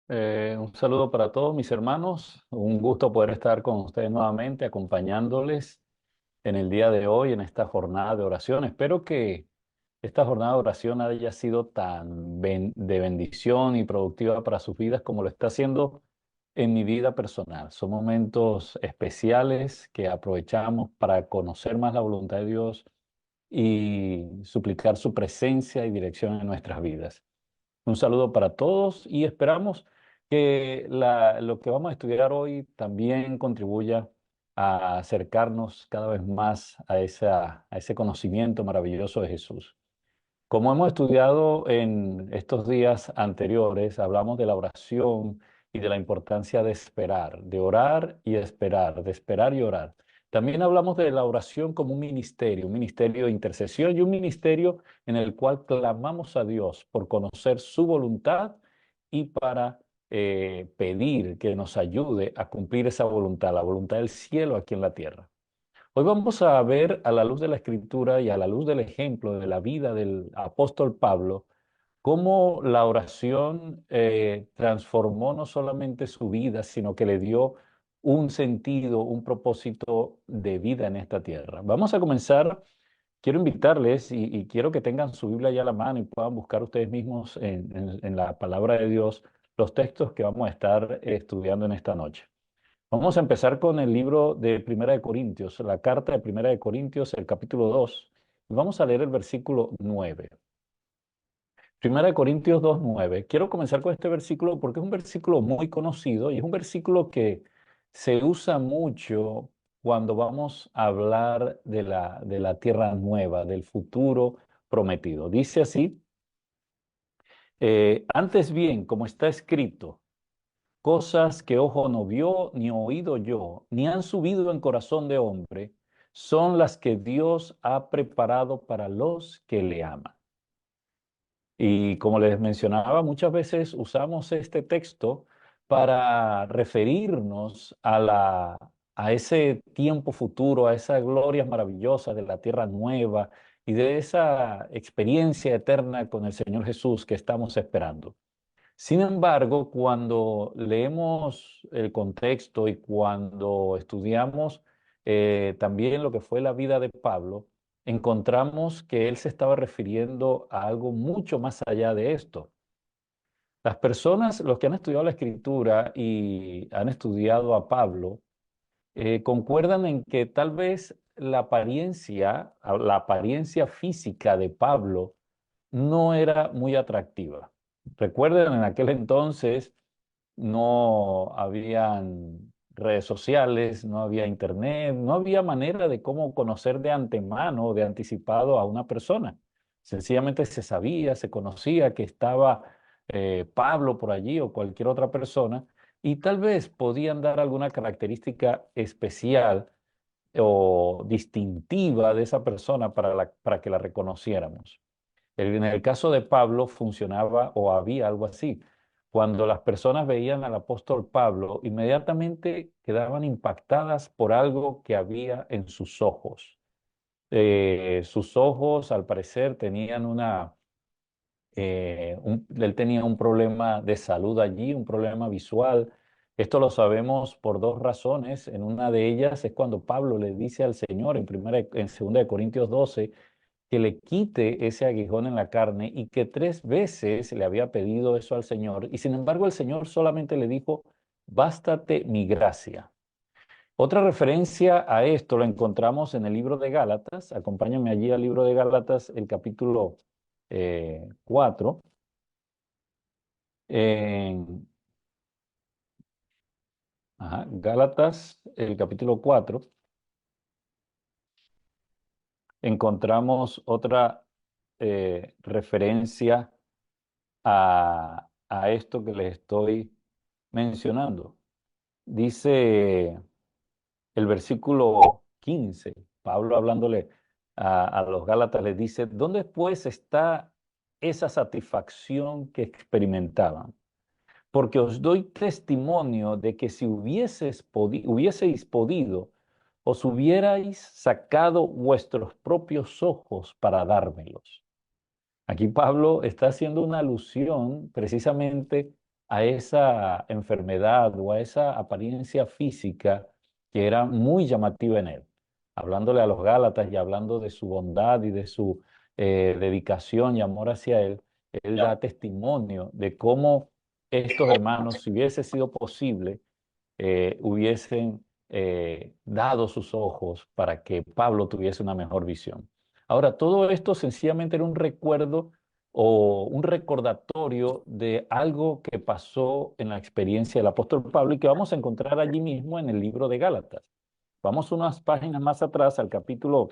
Un saludo para todos mis hermanos. Un gusto poder estar con ustedes nuevamente, acompañándoles en el día de hoy, en esta jornada de oración. Espero que esta jornada de oración haya sido tan de bendición y productiva para sus vidas como lo está haciendo en mi vida personal. Son momentos especiales que aprovechamos para conocer más la voluntad de Dios y suplicar su presencia y dirección en nuestras vidas. Un saludo para todos y esperamos que lo que vamos a estudiar hoy también contribuya a acercarnos cada vez más a ese conocimiento maravilloso de Jesús. Como hemos estudiado en estos días anteriores, hablamos de la oración y de la importancia de esperar, de orar y esperar, de esperar y orar. También hablamos de la oración como un ministerio de intercesión y un ministerio en el cual clamamos a Dios por conocer su voluntad y para pedir que nos ayude a cumplir esa voluntad, la voluntad del cielo aquí en la tierra. Hoy vamos a ver a la luz de la Escritura y a la luz del ejemplo de la vida del apóstol Pablo, cómo la oración transformó no solamente su vida, sino que le dio un sentido, un propósito de vida en esta tierra. Vamos a comenzar. Quiero invitarles y quiero que tengan su Biblia ya a la mano y puedan buscar ustedes mismos en la palabra de Dios los textos que vamos a estar estudiando en esta noche. Vamos a empezar con el libro de Primera de Corintios, la carta de Primera de Corintios, el capítulo 2, y vamos a leer el versículo 9. Primera de Corintios 2, 9. Quiero comenzar con este versículo porque es un versículo muy conocido y es un versículo que se usa mucho cuando vamos a hablar de la tierra nueva, del futuro prometido. Dice así, antes bien, como está escrito, cosas que ojo no vio, ni oído yo, ni han subido en corazón de hombre, son las que Dios ha preparado para los que le aman. Y como les mencionaba, muchas veces usamos este texto para referirnos a ese tiempo futuro, a esas glorias maravillosas de la tierra nueva y de esa experiencia eterna con el Señor Jesús que estamos esperando. Sin embargo, cuando leemos el contexto y cuando estudiamos también lo que fue la vida de Pablo, encontramos que él se estaba refiriendo a algo mucho más allá de esto. Las personas, los que han estudiado la escritura y han estudiado a Pablo, concuerdan en que tal vez la apariencia física de Pablo no era muy atractiva. Recuerden, en aquel entonces no habían redes sociales, no había internet, no había manera de cómo conocer de antemano o de anticipado a una persona. Sencillamente se sabía, se conocía que estaba Pablo por allí o cualquier otra persona y tal vez podían dar alguna característica especial o distintiva de esa persona para que la reconociéramos. En el caso de Pablo funcionaba o había algo así. Cuando las personas veían al apóstol Pablo, inmediatamente quedaban impactadas por algo que había en sus ojos. Sus ojos, al parecer, tenían él tenía un problema de salud allí, un problema visual. Esto lo sabemos por dos razones. En una de ellas es cuando Pablo le dice al Señor en 2 Corintios 12 que le quite ese aguijón en la carne y que 3 veces le había pedido eso al Señor y sin embargo el Señor solamente le dijo, bástate mi gracia. Otra referencia a esto lo encontramos en el libro de Gálatas. Acompáñame allí al libro de Gálatas, el capítulo 4. En Gálatas, el capítulo 4, encontramos otra referencia a esto que les estoy mencionando. Dice el versículo 15, Pablo hablándole a los Gálatas, les dice, ¿dónde pues está esa satisfacción que experimentaban? Porque os doy testimonio de que si hubieseis podido, os hubierais sacado vuestros propios ojos para dármelos. Aquí Pablo está haciendo una alusión precisamente a esa enfermedad o a esa apariencia física que era muy llamativa en él. Hablándole a los Gálatas y hablando de su bondad y de su dedicación y amor hacia él, él da testimonio de cómo estos hermanos, si hubiese sido posible, hubiesen dado sus ojos para que Pablo tuviese una mejor visión. Ahora, todo esto sencillamente era un recuerdo o un recordatorio de algo que pasó en la experiencia del apóstol Pablo y que vamos a encontrar allí mismo en el libro de Gálatas. Vamos unas páginas más atrás al capítulo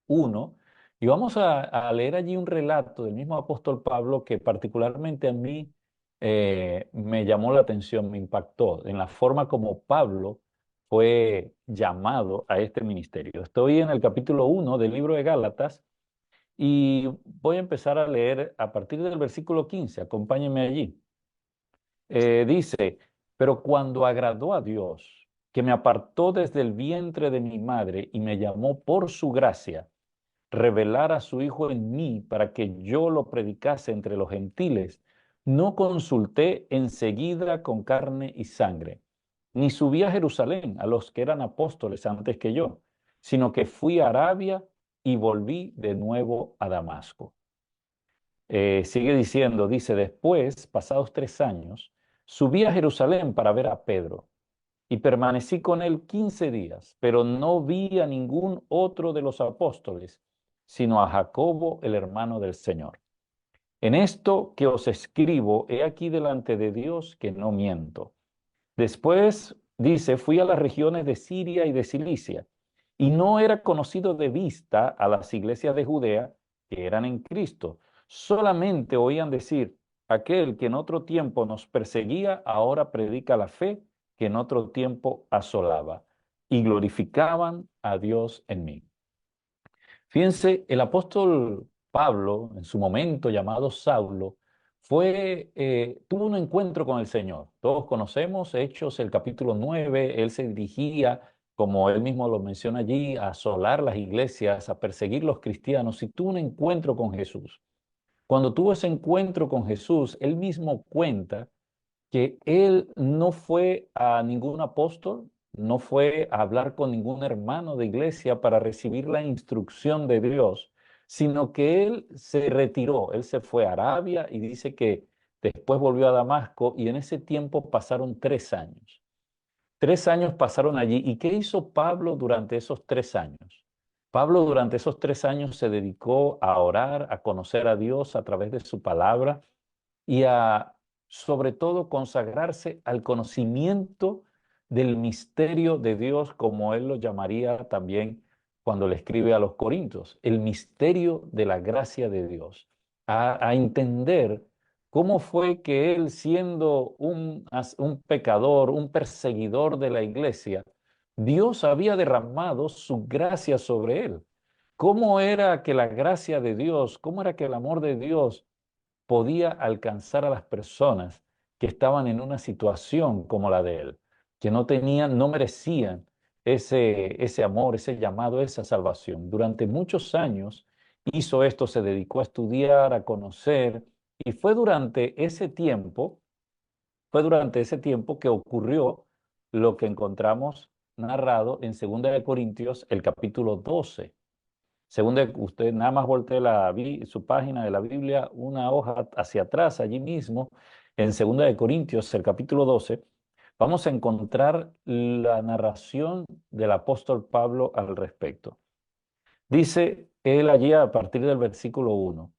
1 y vamos a leer allí un relato del mismo apóstol Pablo que particularmente a mí me llamó la atención, me impactó en la forma como Pablo fue llamado a este ministerio. Estoy en el capítulo 1 del libro de Gálatas y voy a empezar a leer a partir del versículo 15. Acompáñenme allí. Dice, pero cuando agradó a Dios, que me apartó desde el vientre de mi madre y me llamó por su gracia, revelar a su Hijo en mí para que yo lo predicase entre los gentiles, no consulté enseguida con carne y sangre, ni subí a Jerusalén a los que eran apóstoles antes que yo, sino que fui a Arabia y volví de nuevo a Damasco. Sigue diciendo, dice, después, pasados 3 años, subí a Jerusalén para ver a Pedro y permanecí con él 15 días, pero no vi a ningún otro de los apóstoles, sino a Jacobo, el hermano del Señor. En esto que os escribo, he aquí delante de Dios que no miento. Después, dice, fui a las regiones de Siria y de Cilicia, y no era conocido de vista a las iglesias de Judea que eran en Cristo. Solamente oían decir, aquel que en otro tiempo nos perseguía, ahora predica la fe que en otro tiempo asolaba, y glorificaban a Dios en mí. Fíjense, el apóstol Pablo, en su momento llamado Saulo, tuvo un encuentro con el Señor. Todos conocemos Hechos, el capítulo 9. Él se dirigía, como él mismo lo menciona allí, a asolar las iglesias, a perseguir los cristianos, y tuvo un encuentro con Jesús. Cuando tuvo ese encuentro con Jesús, él mismo cuenta que él no fue a ningún apóstol, no fue a hablar con ningún hermano de iglesia para recibir la instrucción de Dios, sino que él se retiró, él se fue a Arabia y dice que después volvió a Damasco y en ese tiempo pasaron 3 años. 3 años pasaron allí. ¿Y qué hizo Pablo durante esos 3 años? Pablo durante esos 3 años se dedicó a orar, a conocer a Dios a través de su palabra y a, sobre todo, consagrarse al conocimiento del misterio de Dios, como él lo llamaría también cuando le escribe a los Corintios, el misterio de la gracia de Dios, a entender cómo fue que él, siendo un pecador, un perseguidor de la iglesia, Dios había derramado su gracia sobre él. ¿Cómo era que la gracia de Dios, cómo era que el amor de Dios podía alcanzar a las personas que estaban en una situación como la de él, que no tenían, no merecían ese amor, ese llamado, esa salvación? Durante muchos años hizo esto, se dedicó a estudiar, a conocer, y fue durante ese tiempo que ocurrió lo que encontramos narrado en 2 Corintios, el capítulo 12. Según usted nada más voltee su página de la Biblia, una hoja hacia atrás, allí mismo, en 2 Corintios, el capítulo 12, vamos a encontrar la narración del apóstol Pablo al respecto. Dice él allí a partir del versículo 1,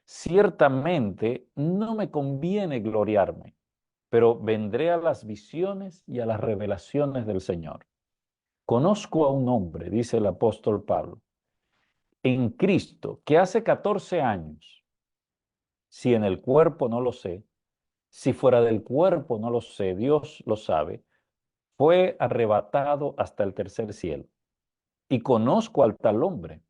ciertamente no me conviene gloriarme, pero vendré a las visiones y a las revelaciones del Señor. Conozco a un hombre, dice el apóstol Pablo, en Cristo, que hace 14 años, si en el cuerpo no lo sé, si fuera del cuerpo no lo sé, Dios lo sabe, fue arrebatado hasta el tercer cielo. Y conozco al tal hombre,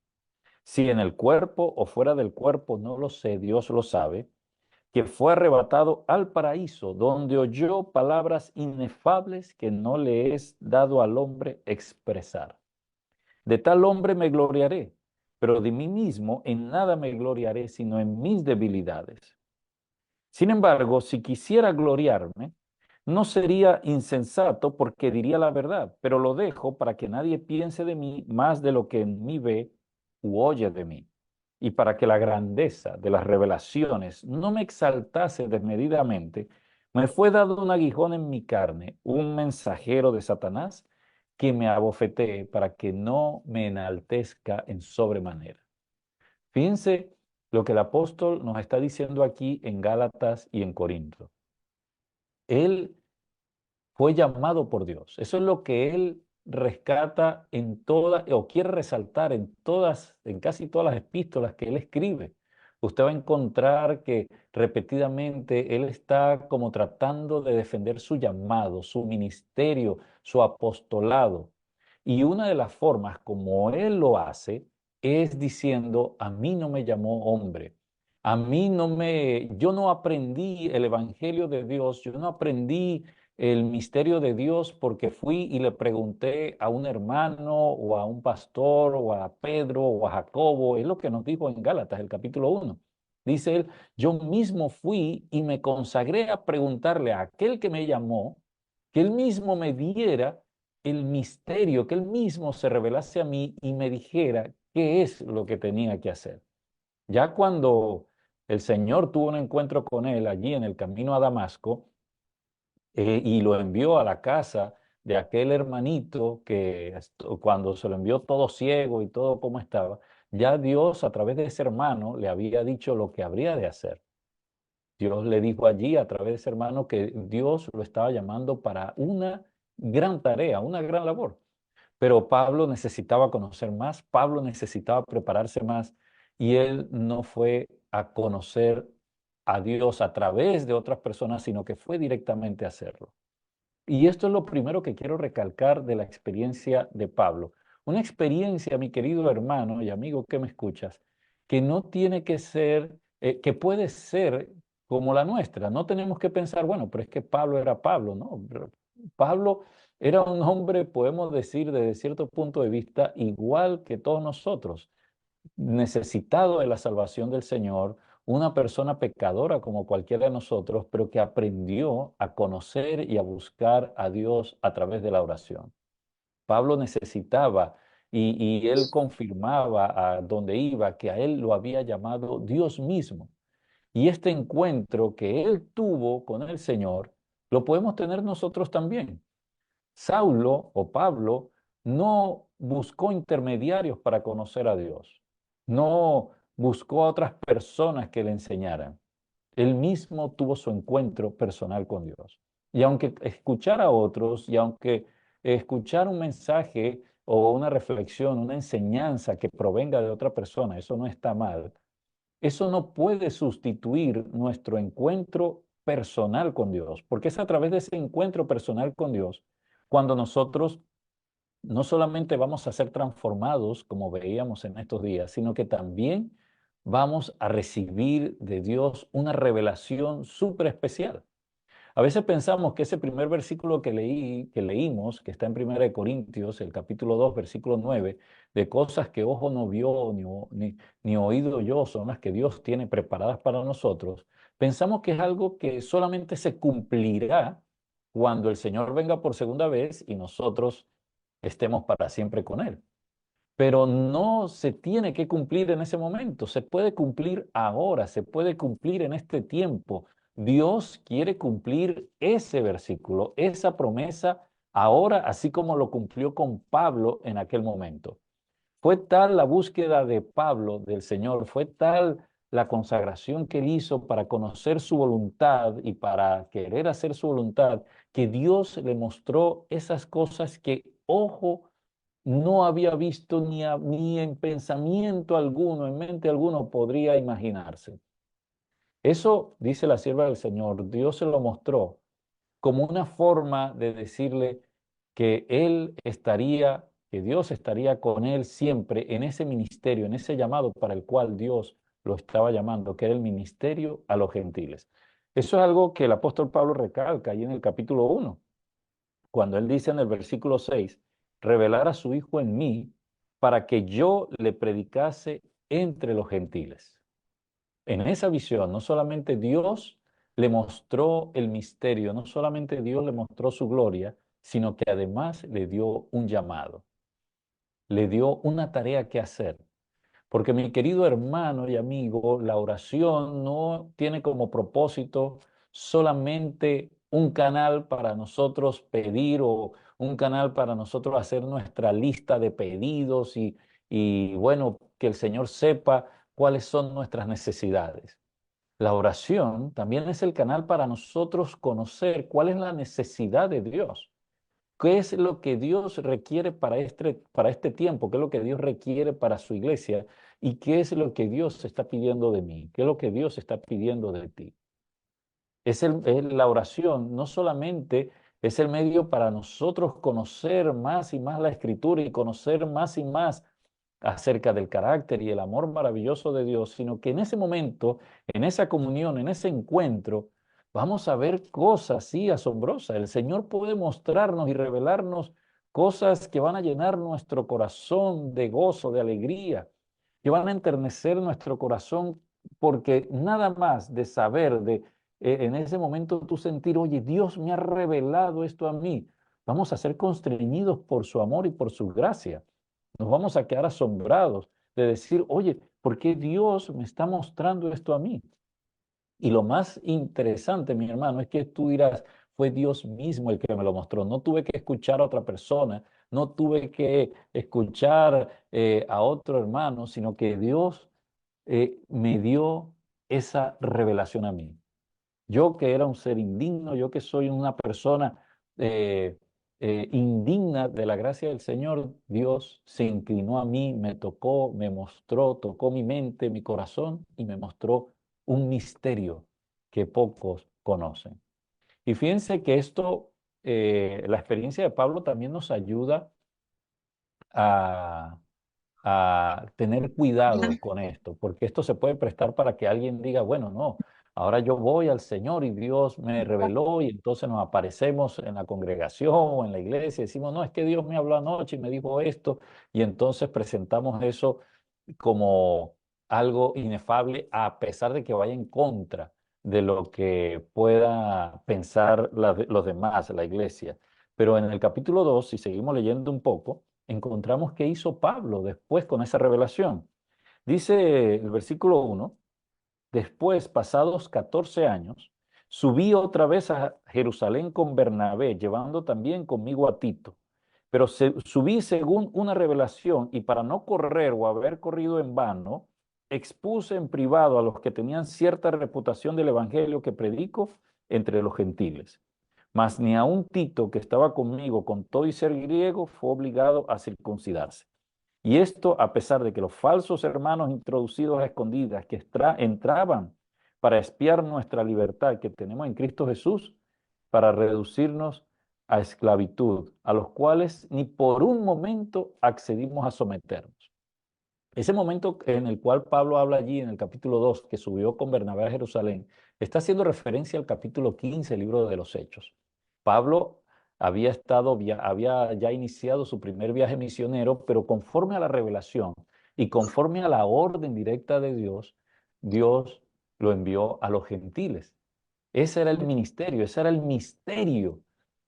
si en el cuerpo o fuera del cuerpo no lo sé, Dios lo sabe, que fue arrebatado al paraíso, donde oyó palabras inefables que no le es dado al hombre expresar. De tal hombre me gloriaré, pero de mí mismo en nada me gloriaré, sino en mis debilidades. Sin embargo, si quisiera gloriarme, no sería insensato porque diría la verdad, pero lo dejo para que nadie piense de mí más de lo que en mí ve u oye de mí, y para que la grandeza de las revelaciones no me exaltase desmedidamente, me fue dado un aguijón en mi carne, un mensajero de Satanás, que me abofetee para que no me enaltezca en sobremanera. Fíjense lo que el apóstol nos está diciendo aquí en Gálatas y en Corinto. Él fue llamado por Dios. Eso es lo que él rescata en todas, o quiere resaltar en todas, en casi todas las epístolas que él escribe. Usted va a encontrar que repetidamente él está como tratando de defender su llamado, su ministerio, su apostolado. Y una de las formas como él lo hace es diciendo, a mí no me llamó hombre. A mí no me, yo no aprendí el evangelio de Dios, yo no aprendí el misterio de Dios porque fui y le pregunté a un hermano o a un pastor o a Pedro o a Jacobo. Es lo que nos dijo en Gálatas, el capítulo 1. Dice él, yo mismo fui y me consagré a preguntarle a aquel que me llamó, que él mismo me diera el misterio, que él mismo se revelase a mí y me dijera qué es lo que tenía que hacer. Ya cuando el Señor tuvo un encuentro con él allí en el camino a Damasco, y lo envió a la casa de aquel hermanito que cuando se lo envió todo ciego y todo como estaba, ya Dios a través de ese hermano le había dicho lo que habría de hacer. Dios le dijo allí a través de ese hermano que Dios lo estaba llamando para una gran tarea, una gran labor. Pero Pablo necesitaba conocer más, Pablo necesitaba prepararse más y él no fue a conocer a Dios a través de otras personas, sino que fue directamente a hacerlo. Y esto es lo primero que quiero recalcar de la experiencia de Pablo. Una experiencia, mi querido hermano y amigo que me escuchas, que no tiene que ser, que puede ser como la nuestra. No tenemos que pensar, bueno, pero es que Pablo era Pablo, ¿no? Pero Pablo era un hombre, podemos decir, desde cierto punto de vista, igual que todos nosotros, necesitado de la salvación del Señor, una persona pecadora como cualquiera de nosotros, pero que aprendió a conocer y a buscar a Dios a través de la oración. Pablo necesitaba y él confirmaba a donde iba que a él lo había llamado Dios mismo. Y este encuentro que él tuvo con el Señor, lo podemos tener nosotros también. Saulo o Pablo no buscó intermediarios para conocer a Dios, no buscó a otras personas que le enseñaran. Él mismo tuvo su encuentro personal con Dios. Y aunque escuchar a otros y aunque escuchar un mensaje o una reflexión, una enseñanza que provenga de otra persona, eso no está mal, eso no puede sustituir nuestro encuentro personal con Dios, porque es a través de ese encuentro personal con Dios cuando nosotros no solamente vamos a ser transformados, como veíamos en estos días, sino que también vamos a recibir de Dios una revelación súper especial. A veces pensamos que ese primer versículo que leímos, que está en 1 Corintios, el capítulo 2, versículo 9, de cosas que ojo no vio ni oído yo, son las que Dios tiene preparadas para nosotros, pensamos que es algo que solamente se cumplirá cuando el Señor venga por segunda vez y nosotros estemos para siempre con Él. Pero no se tiene que cumplir en ese momento, se puede cumplir ahora, se puede cumplir en este tiempo. Dios quiere cumplir ese versículo, esa promesa ahora, así como lo cumplió con Pablo en aquel momento. Fue tal la búsqueda de Pablo del Señor, fue tal la consagración que él hizo para conocer su voluntad y para querer hacer su voluntad, que Dios le mostró esas cosas que, ojo, no había visto ni en pensamiento alguno, en mente alguno podría imaginarse. Eso, dice la sierva del Señor, Dios se lo mostró como una forma de decirle que él estaría, que Dios estaría con él siempre en ese ministerio, en ese llamado para el cual Dios lo estaba llamando, que era el ministerio a los gentiles. Eso es algo que el apóstol Pablo recalca ahí en el capítulo 1, cuando él dice en el versículo 6, revelar a su Hijo en mí para que yo le predicase entre los gentiles. En esa visión, no solamente Dios le mostró el misterio. No solamente Dios le mostró su gloria, sino que además le dio un llamado, le dio una tarea que hacer. Porque mi querido hermano y amigo, la oración no tiene como propósito solamente un canal para nosotros pedir o un canal para nosotros hacer nuestra lista de pedidos y bueno, que el Señor sepa cuáles son nuestras necesidades. La oración también es el canal para nosotros conocer cuál es la necesidad de Dios. ¿Qué es lo que Dios requiere para este tiempo? ¿Qué es lo que Dios requiere para su iglesia? ¿Y qué es lo que Dios está pidiendo de mí? ¿Qué es lo que Dios está pidiendo de ti? Es la oración, no solamente es el medio para nosotros conocer más y más la Escritura y conocer más y más acerca del carácter y el amor maravilloso de Dios, sino que en ese momento, en esa comunión, en ese encuentro, vamos a ver cosas así asombrosas. El Señor puede mostrarnos y revelarnos cosas que van a llenar nuestro corazón de gozo, de alegría, que van a enternecer nuestro corazón, porque nada más de saber, en ese momento tú sentir, oye, Dios me ha revelado esto a mí, vamos a ser constreñidos por su amor y por su gracia. Nos vamos a quedar asombrados de decir, oye, ¿por qué Dios me está mostrando esto a mí? Y lo más interesante, mi hermano, es que tú dirás, fue Dios mismo el que me lo mostró. No tuve que escuchar a otra persona, no tuve que escuchar a otro hermano, sino que Dios me dio esa revelación a mí. Yo que era un ser indigno, yo que soy una persona eh, indigna de la gracia del Señor, Dios se inclinó a mí, me tocó, me mostró, tocó mi mente, mi corazón y me mostró un misterio que pocos conocen. Y fíjense que esto, la experiencia de Pablo también nos ayuda a, a tener cuidado con esto, porque esto se puede prestar para que alguien diga, bueno, no, ahora yo voy al Señor y Dios me reveló y entonces nos aparecemos en la congregación o en la iglesia y decimos, no, es que Dios me habló anoche y me dijo esto y entonces presentamos eso como algo inefable a pesar de que vaya en contra de lo que pueda pensar los demás, la iglesia. Pero en el capítulo 2 si seguimos leyendo un poco, encontramos qué hizo Pablo después con esa revelación. Dice el versículo 1: después, pasados 14 años, subí otra vez a Jerusalén con Bernabé, llevando también conmigo a Tito. Pero subí según una revelación y para no correr o haber corrido en vano, expuse en privado a los que tenían cierta reputación del evangelio que predico entre los gentiles. Mas ni aun Tito, que estaba conmigo con todo y ser griego, fue obligado a circuncidarse. Y esto a pesar de que los falsos hermanos introducidos a escondidas que entraban para espiar nuestra libertad que tenemos en Cristo Jesús, para reducirnos a esclavitud, a los cuales ni por un momento accedimos a someternos. Ese momento en el cual Pablo habla allí en el capítulo 2, que subió con Bernabé a Jerusalén, está haciendo referencia al capítulo 15 del libro de los Hechos. Pablo había ya iniciado su primer viaje misionero, pero conforme a la revelación y conforme a la orden directa de Dios, Dios lo envió a los gentiles. Ese era el ministerio, ese era el misterio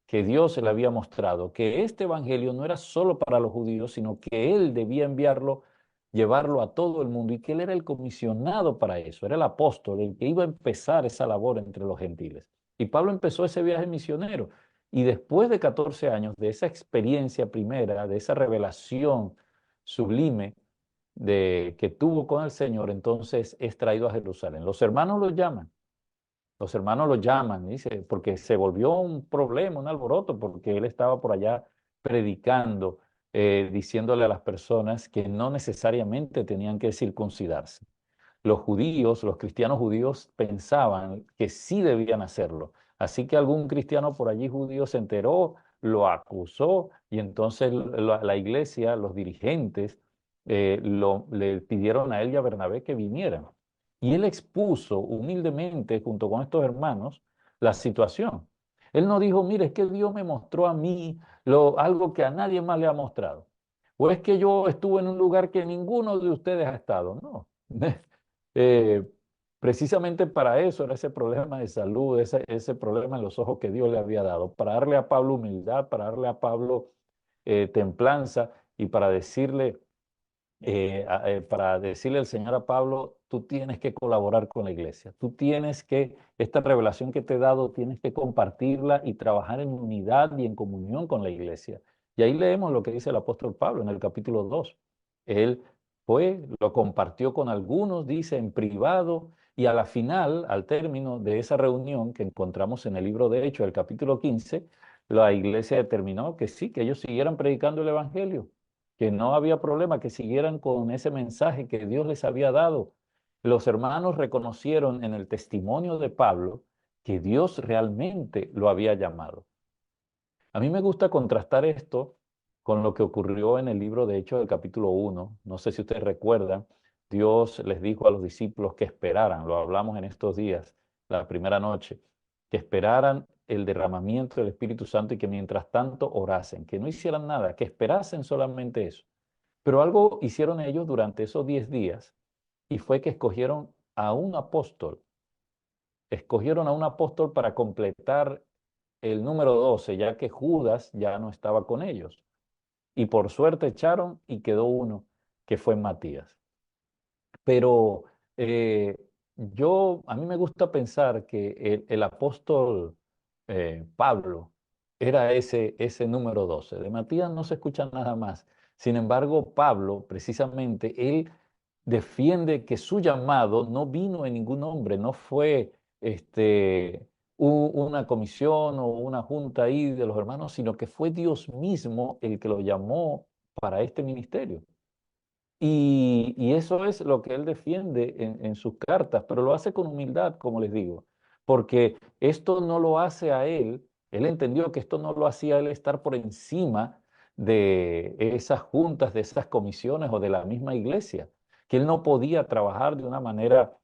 que Dios se le había mostrado, que este evangelio no era solo para los judíos, sino que Él debía enviarlo, llevarlo a todo el mundo y que Él era el comisionado para eso, era el apóstol, el que iba a empezar esa labor entre los gentiles. Y Pablo empezó ese viaje misionero y después de 14 años de esa experiencia primera, de esa revelación sublime que tuvo con el Señor, entonces es traído a Jerusalén. Los hermanos lo llaman. Los hermanos lo llaman, dice, porque se volvió un problema, un alboroto, porque él estaba por allá predicando, diciéndole a las personas que no necesariamente tenían que circuncidarse. Los judíos, los cristianos judíos pensaban que sí debían hacerlo. Así que algún cristiano por allí judío se enteró, lo acusó y entonces la iglesia, los dirigentes, le pidieron a él y a Bernabé que vinieran. Y él expuso humildemente, junto con estos hermanos, la situación. Él no dijo, mire, es que Dios me mostró a mí algo que a nadie más le ha mostrado. O es que yo estuve en un lugar que ninguno de ustedes ha estado. No. Eh, Precisamente para eso era ese problema de salud, ese problema en los ojos que Dios le había dado, para darle a Pablo humildad, para darle a Pablo templanza y para decirle al Señor a Pablo, tú tienes que colaborar con la iglesia, tú tienes que, esta revelación que te he dado, tienes que compartirla y trabajar en unidad y en comunión con la iglesia. Y ahí leemos lo que dice el apóstol Pablo en el capítulo 2. Él lo compartió con algunos, dice, en privado, y a la final, al término de esa reunión que encontramos en el libro de Hechos, el capítulo 15, la iglesia determinó que sí, que ellos siguieran predicando el evangelio, que no había problema, que siguieran con ese mensaje que Dios les había dado. Los hermanos reconocieron en el testimonio de Pablo que Dios realmente lo había llamado. A mí me gusta contrastar esto con lo que ocurrió en el libro de Hechos del capítulo 1. No sé si ustedes recuerdan, Dios les dijo a los discípulos que esperaran, lo hablamos en estos días, la primera noche, que esperaran el derramamiento del Espíritu Santo y que mientras tanto orasen, que no hicieran nada, que esperasen solamente eso. Pero algo hicieron ellos durante esos 10 días y fue que escogieron a un apóstol para completar el número 12, ya que Judas ya no estaba con ellos. Y por suerte echaron y quedó uno, que fue Matías. Pero a mí me gusta pensar que el apóstol Pablo era ese número 12. De Matías no se escucha nada más. Sin embargo, Pablo, precisamente, él defiende que su llamado no vino en ningún hombre, no fue una comisión o una junta ahí de los hermanos, sino que fue Dios mismo el que lo llamó para este ministerio. Y eso es lo que él defiende en sus cartas, pero lo hace con humildad, como les digo, porque esto no lo hace a él entendió que esto no lo hacía él estar por encima de esas juntas, de esas comisiones o de la misma iglesia, que él no podía trabajar de una manera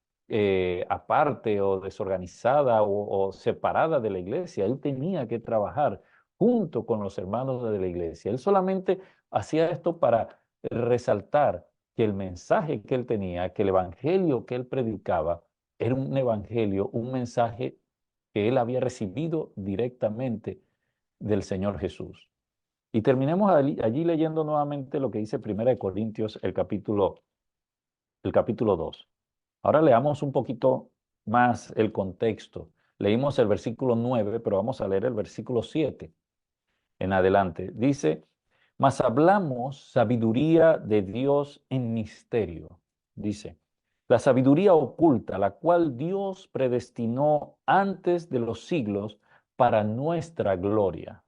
aparte o desorganizada o separada de la iglesia, él tenía que trabajar junto con los hermanos de la iglesia. Él solamente hacía esto para resaltar que el mensaje que él tenía, que el evangelio que él predicaba, era un evangelio, un mensaje que él había recibido directamente del Señor Jesús. Y terminemos allí leyendo nuevamente lo que dice 1 Corintios, el capítulo 2. Ahora leamos un poquito más el contexto. Leímos el versículo 9, pero vamos a leer el versículo 7 en adelante. Dice, mas hablamos sabiduría de Dios en misterio. Dice, la sabiduría oculta, la cual Dios predestinó antes de los siglos para nuestra gloria,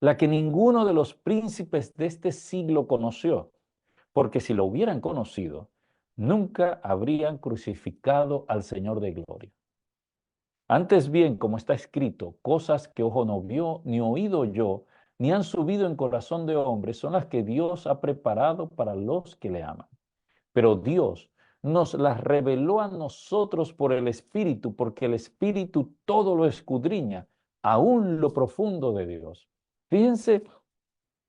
la que ninguno de los príncipes de este siglo conoció, porque si lo hubieran conocido, nunca habrían crucificado al Señor de gloria. Antes bien, como está escrito, cosas que ojo no vio, ni oído yo, ni han subido en corazón de hombre, son las que Dios ha preparado para los que le aman. Pero Dios nos las reveló a nosotros por el Espíritu, porque el Espíritu todo lo escudriña, aún lo profundo de Dios. Fíjense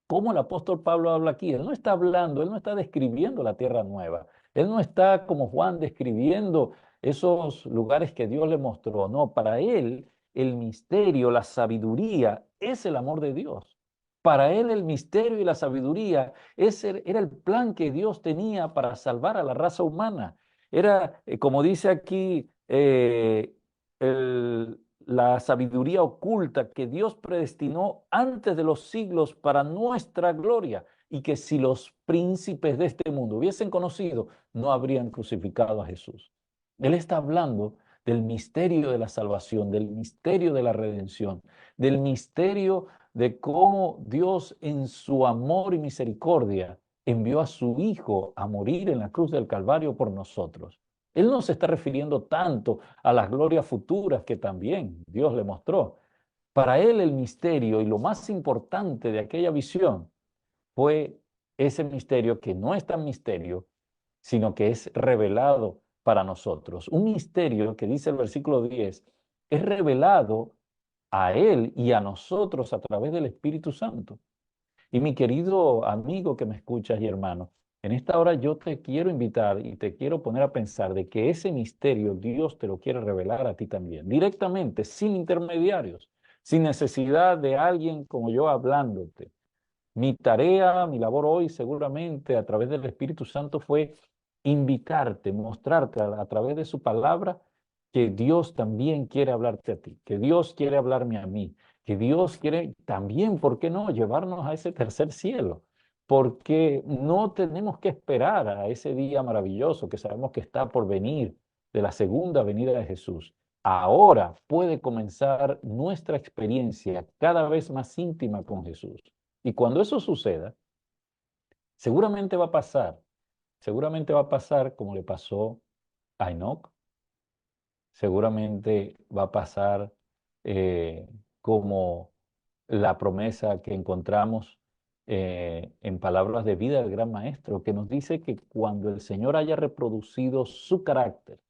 cómo el apóstol Pablo habla aquí. Él no está hablando, él no está describiendo la tierra nueva. Él no está como Juan describiendo esos lugares que Dios le mostró. No, para él el misterio, la sabiduría es el amor de Dios. Para él el misterio y la sabiduría era el plan que Dios tenía para salvar a la raza humana. Era, como dice aquí, la sabiduría oculta que Dios predestinó antes de los siglos para nuestra gloria, y que si los príncipes de este mundo hubiesen conocido, no habrían crucificado a Jesús. Él está hablando del misterio de la salvación, del misterio de la redención, del misterio de cómo Dios en su amor y misericordia envió a su Hijo a morir en la cruz del Calvario por nosotros. Él no se está refiriendo tanto a las glorias futuras que también Dios le mostró. Para él el misterio y lo más importante de aquella visión fue ese misterio que no es tan misterio, sino que es revelado para nosotros. Un misterio que dice el versículo 10, es revelado a él y a nosotros a través del Espíritu Santo. Y mi querido amigo que me escuchas y hermano, En esta hora yo te quiero invitar y te quiero poner a pensar de que ese misterio Dios te lo quiere revelar a ti también, directamente, sin intermediarios, sin necesidad de alguien como yo hablándote. Mi tarea, mi labor hoy seguramente a través del Espíritu Santo fue invitarte, mostrarte a través de su palabra que Dios también quiere hablarte a ti, que Dios quiere hablarme a mí, que Dios quiere también, ¿por qué no?, llevarnos a ese tercer cielo, porque no tenemos que esperar a ese día maravilloso que sabemos que está por venir de la segunda venida de Jesús. Ahora puede comenzar nuestra experiencia cada vez más íntima con Jesús. Y cuando eso suceda, seguramente va a pasar, seguramente va a pasar como le pasó a Enoch, seguramente va a pasar eh, como la promesa que encontramos en palabras de vida del gran maestro, que nos dice que cuando el Señor haya reproducido su carácter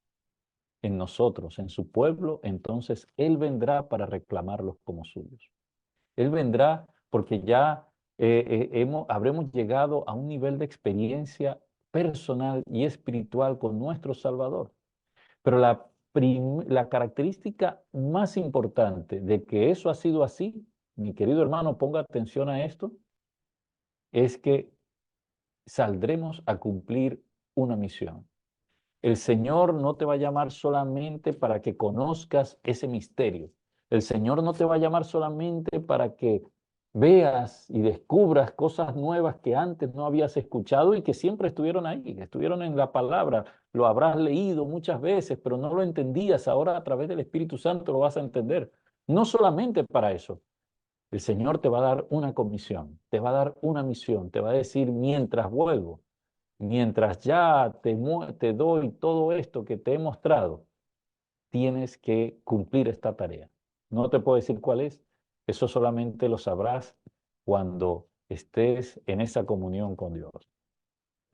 en nosotros, en su pueblo, entonces Él vendrá para reclamarlos como suyos. Él vendrá porque ya habremos llegado a un nivel de experiencia personal y espiritual con nuestro Salvador. Pero la característica más importante de que eso ha sido así, mi querido hermano, ponga atención a esto, es que saldremos a cumplir una misión. El Señor no te va a llamar solamente para que conozcas ese misterio. El Señor no te va a llamar solamente para que veas y descubras cosas nuevas que antes no habías escuchado y que siempre estuvieron ahí, que estuvieron en la palabra. Lo habrás leído muchas veces, pero no lo entendías. Ahora a través del Espíritu Santo lo vas a entender. No solamente para eso. El Señor te va a dar una comisión, te va a dar una misión, te va a decir mientras vuelvo. Mientras ya te doy todo esto que te he mostrado, tienes que cumplir esta tarea. No te puedo decir cuál es, eso solamente lo sabrás cuando estés en esa comunión con Dios.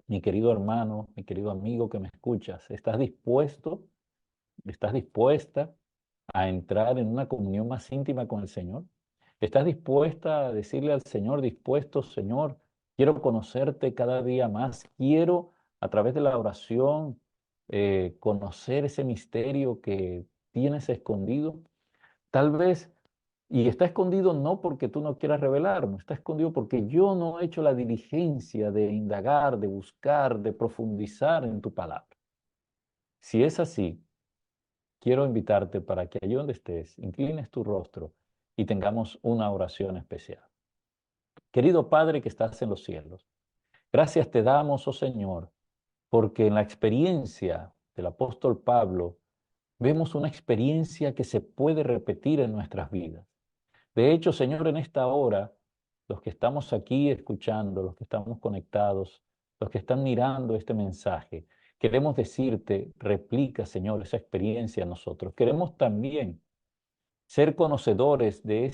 Mi querido hermano, mi querido amigo que me escuchas, ¿estás dispuesto, estás dispuesta a entrar en una comunión más íntima con el Señor? ¿Estás dispuesta a decirle al Señor, dispuesto, Señor, quiero conocerte cada día más, quiero a través de la oración conocer ese misterio que tienes escondido? Tal vez, y está escondido no porque tú no quieras revelarme, está escondido porque yo no he hecho la diligencia de indagar, de buscar, de profundizar en tu palabra. Si es así, quiero invitarte para que allí donde estés, inclines tu rostro y tengamos una oración especial. Querido Padre que estás en los cielos, gracias te damos, oh Señor, porque en la experiencia del apóstol Pablo vemos una experiencia que se puede repetir en nuestras vidas. De hecho, Señor, en esta hora, los que estamos aquí escuchando, los que estamos conectados, los que están mirando este mensaje, queremos decirte, replica, Señor, esa experiencia a nosotros. Queremos también ser conocedores de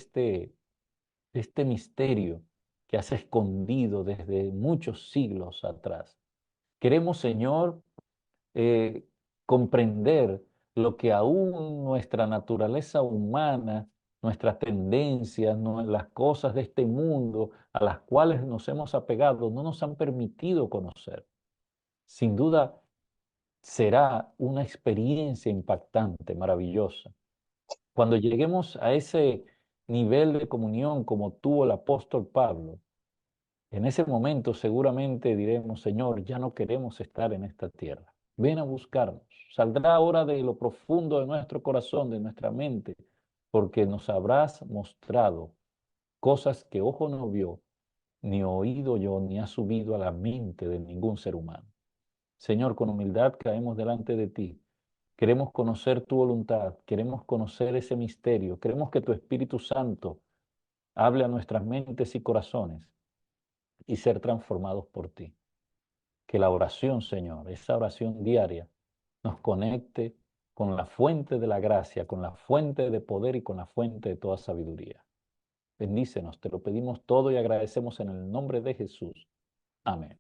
este misterio que has escondido desde muchos siglos atrás. Queremos, Señor, eh, comprender lo que aún nuestra naturaleza humana, nuestras tendencias, las cosas de este mundo a las cuales nos hemos apegado, no nos han permitido conocer. Sin duda, será una experiencia impactante, maravillosa. Cuando lleguemos a ese nivel de comunión como tuvo el apóstol Pablo, en ese momento seguramente diremos, Señor, ya no queremos estar en esta tierra. Ven a buscarnos. Saldrá ahora de lo profundo de nuestro corazón, de nuestra mente, porque nos habrás mostrado cosas que ojo no vio, ni oído yo, ni ha subido a la mente de ningún ser humano. Señor, con humildad caemos delante de ti. Queremos conocer tu voluntad, queremos conocer ese misterio, queremos que tu Espíritu Santo hable a nuestras mentes y corazones y ser transformados por ti. Que la oración, Señor, esa oración diaria, nos conecte con la fuente de la gracia, con la fuente de poder y con la fuente de toda sabiduría. Bendícenos, te lo pedimos todo y agradecemos en el nombre de Jesús. Amén.